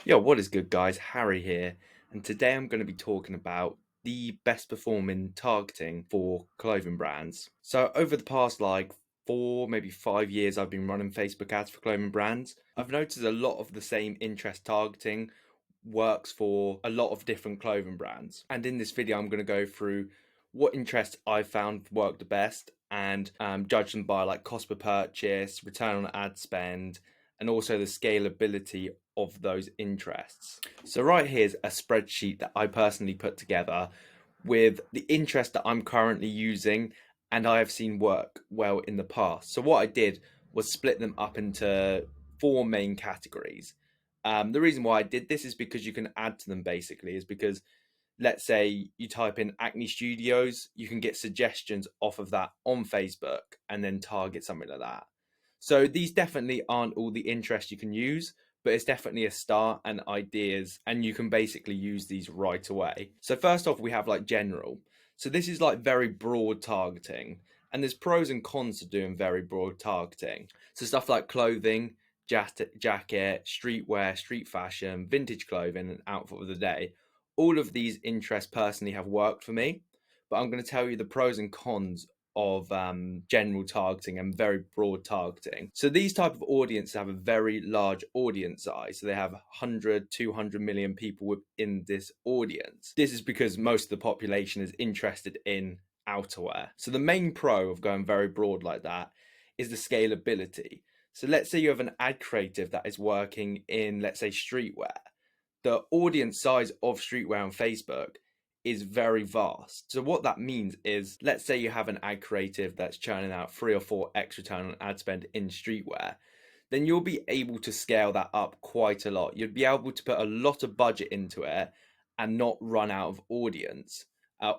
Yo, what is good, guys? Harry here, and today I'm going to be talking about the best performing targeting for clothing brands. So, over the past 4, maybe 5 years, I've been running Facebook ads for clothing brands. I've noticed a lot of the same interest targeting works for a lot of different clothing brands. And in this video, I'm going to go through what interests I found work the best and judge them by cost per purchase, return on ad spend, and also the scalability of those interests. So right here's a spreadsheet that I personally put together with the interest that I'm currently using and I have seen work well in the past. So what I did was split them up into four main categories. The reason why I did this is because you can add to them basically, is because let's say you type in Acne Studios, you can get suggestions off of that on Facebook and then target something like that. So these definitely aren't all the interest you can use, but it's definitely a start and ideas, and you can basically use these right away. So first off, we have general. So this is very broad targeting, and there's pros and cons to doing very broad targeting. So stuff like clothing, jacket, streetwear, street fashion, vintage clothing, and outfit of the day. All of these interests personally have worked for me, but I'm going to tell you the pros and cons of general targeting and very broad targeting. So these type of audiences have a very large audience size. So they have 100, 200 million people within this audience. This is because most of the population is interested in outerwear. So the main pro of going very broad like that is the scalability. So let's say you have an ad creative that is working in, let's say, streetwear. The audience size of streetwear on Facebook is very vast. So what that means is, let's say you have an ad creative that's churning out 3 or 4 x return on ad spend in streetwear, then you'll be able to scale that up quite a lot. You'd be able to put a lot of budget into it and not run out of audience.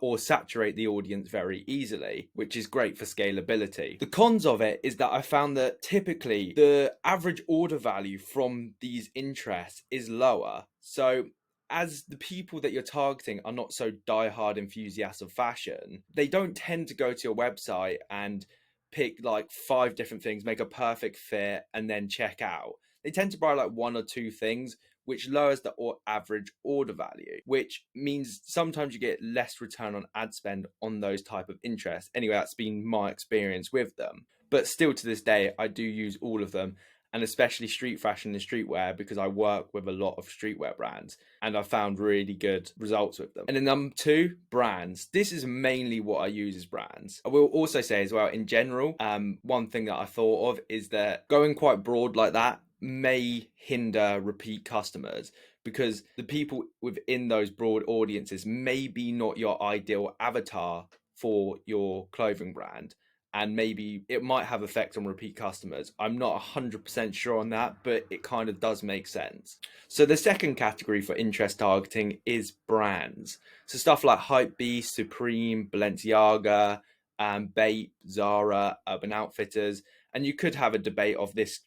Or saturate the audience very easily, which is great for scalability. The cons of it is that I found that typically the average order value from these interests is lower. So as the people that you're targeting are not so diehard enthusiasts of fashion, they don't tend to go to your website and pick 5 different things, make a perfect fit, and then check out. They tend to buy 1 or 2 things, which lowers the average order value, which means sometimes you get less return on ad spend on those type of interests. Anyway, that's been my experience with them. But still to this day, I do use all of them, and especially street fashion and streetwear, because I work with a lot of streetwear brands and I found really good results with them. And then number 2, brands. This is mainly what I use as brands. I will also say as well, in general, one thing that I thought of is that going quite broad like that may hinder repeat customers, because the people within those broad audiences may be not your ideal avatar for your clothing brand, and maybe it might have effect on repeat customers. I'm not 100% sure on that, but it kind of does make sense. So the second category for interest targeting is brands. So stuff like Hypebeast, Supreme, Balenciaga, Bape, Zara, Urban Outfitters. And you could have a debate of this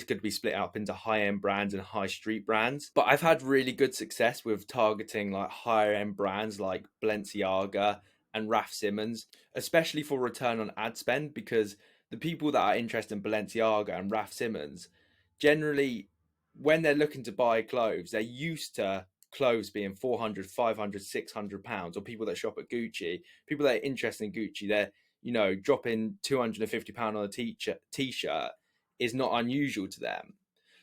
could be split up into high-end brands and high street brands, but I've had really good success with targeting higher end brands like Balenciaga and Raf Simons, especially for return on ad spend, because the people that are interested in Balenciaga and Raf Simons, generally when they're looking to buy clothes, they're used to clothes being 400, 500, 600 pounds, or people that shop at Gucci, people that are interested in Gucci, they're dropping 250 pound on a t-shirt is not unusual to them.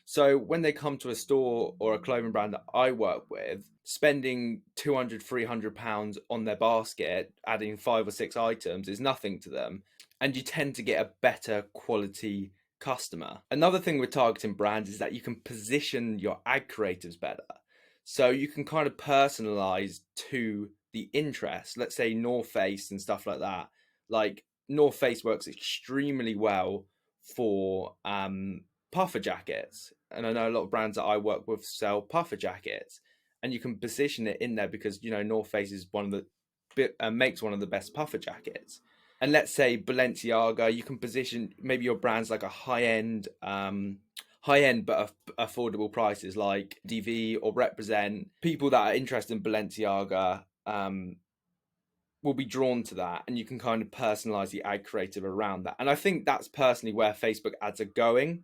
So when they come to a store or a clothing brand that I work with, spending 200, 300 pounds on their basket, adding 5 or 6 items is nothing to them. And you tend to get a better quality customer. Another thing with targeting brands is that you can position your ad creatives better. So you can kind of personalize to the interest. Let's say North Face and stuff like that. Like North Face works extremely well for puffer jackets, and I know a lot of brands that I work with sell puffer jackets, and you can position it in there because North Face is one of the makes one of the best puffer jackets. And let's say Balenciaga, you can position maybe your brand's like a high end but affordable prices, like DV or Represent. People that are interested in Balenciaga will be drawn to that, and you can kind of personalize the ad creative around that. And I think that's personally where Facebook ads are going,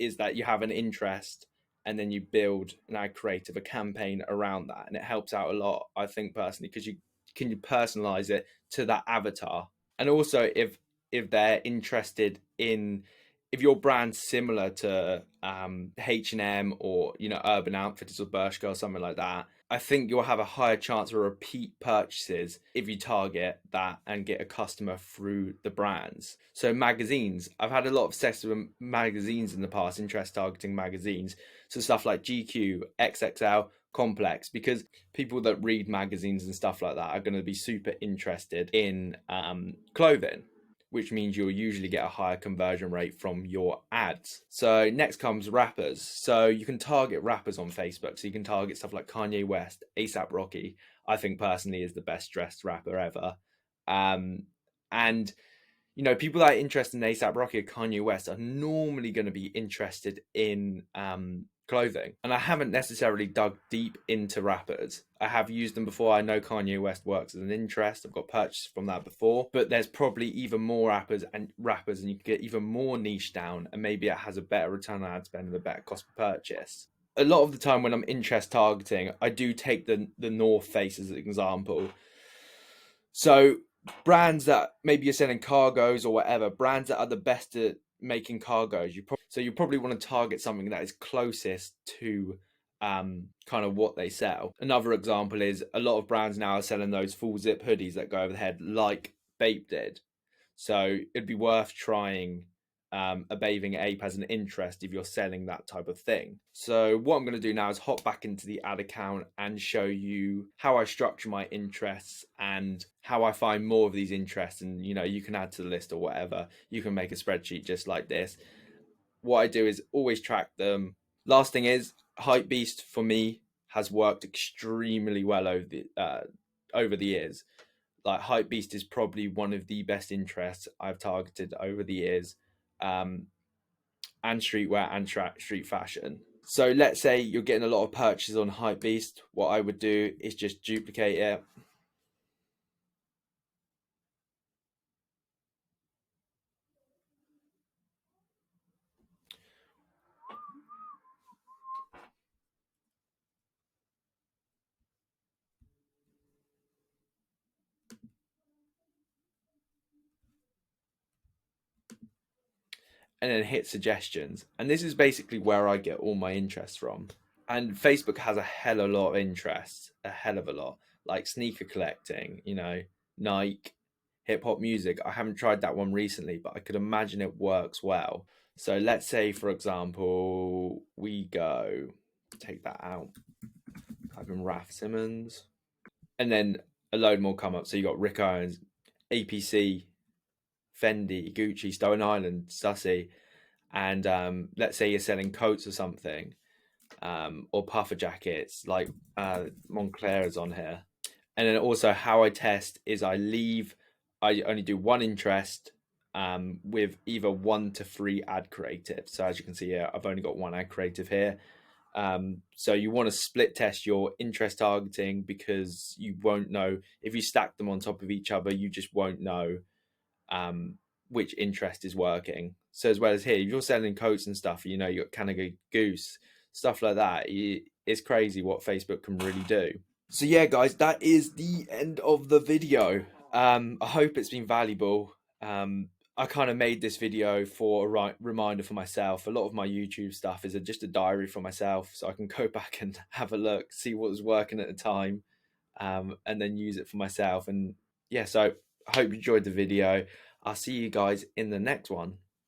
is that you have an interest and then you build an ad creative, a campaign around that, and it helps out a lot, I think personally, because you personalize it to that avatar. And also, if they're interested in, if your brand's similar to H&M or Urban Outfitters or Bershka or something like that, I think you'll have a higher chance of repeat purchases if you target that and get a customer through the brands. So magazines, I've had a lot of success with magazines in the past, interest targeting magazines. So stuff like GQ, XXL, Complex, because people that read magazines and stuff like that are going to be super interested in clothing, which means you'll usually get a higher conversion rate from your ads. So next comes rappers. So you can target rappers on Facebook. So you can target stuff like Kanye West, ASAP Rocky. I think personally is the best dressed rapper ever. And people that are interested in ASAP Rocky or Kanye West are normally going to be interested in clothing. And I haven't necessarily dug deep into rappers. I have used them before. I know Kanye West works as an interest. I've got purchases from that before. But there's probably even more rappers, and you can get even more niche down, and maybe it has a better return on ad spend and a better cost per purchase. A lot of the time when I'm interest targeting, I do take the North Face as an example. So brands that maybe you're selling cargos or whatever, brands that are the best at making cargos, you probably want to target something that is closest to kind of what they sell. Another example is a lot of brands now are selling those full zip hoodies that go over the head, like Bape did. So it'd be worth trying a bathing ape as an interest if you're selling that type of thing. So what I'm going to do now is hop back into the ad account and show you how I structure my interests and how I find more of these interests. And you can add to the list or whatever. You can make a spreadsheet just like this. What I do is always track them. Last thing is, Hypebeast for me has worked extremely well over the years. Like Hypebeast is probably one of the best interests I've targeted over the years, and streetwear and street fashion. So let's say you're getting a lot of purchases on Hypebeast. What I would do is just duplicate it. And then hit suggestions. And this is basically where I get all my interests from. And Facebook has a hell of a lot of interests, a hell of a lot, like sneaker collecting, Nike, hip hop music. I haven't tried that one recently, but I could imagine it works well. So let's say, for example, we go take that out, type in Raf Simons, and then a load more come up. So you got Rick Owens, APC, Fendi, Gucci, Stone Island, Stussy, and let's say you're selling coats or something, or puffer jackets like Montclair is on here. And then also how I test is I only do one interest with either 1 to 3 ad creative. So as you can see here, I've only got one ad creative here. So you want to split test your interest targeting, because you won't know if you stack them on top of each other, you just won't know which interest is working. So as well as here, if you're selling coats and stuff, you got Canada Goose, stuff like that. It's crazy what Facebook can really do. So yeah, guys, that is the end of the video. I hope it's been valuable. I kind of made this video for a reminder for myself. A lot of my YouTube stuff is just a diary for myself, so I can go back and have a look, see what was working at the time, and then use it for myself. And yeah, so I hope you enjoyed the video. I'll see you guys in the next one.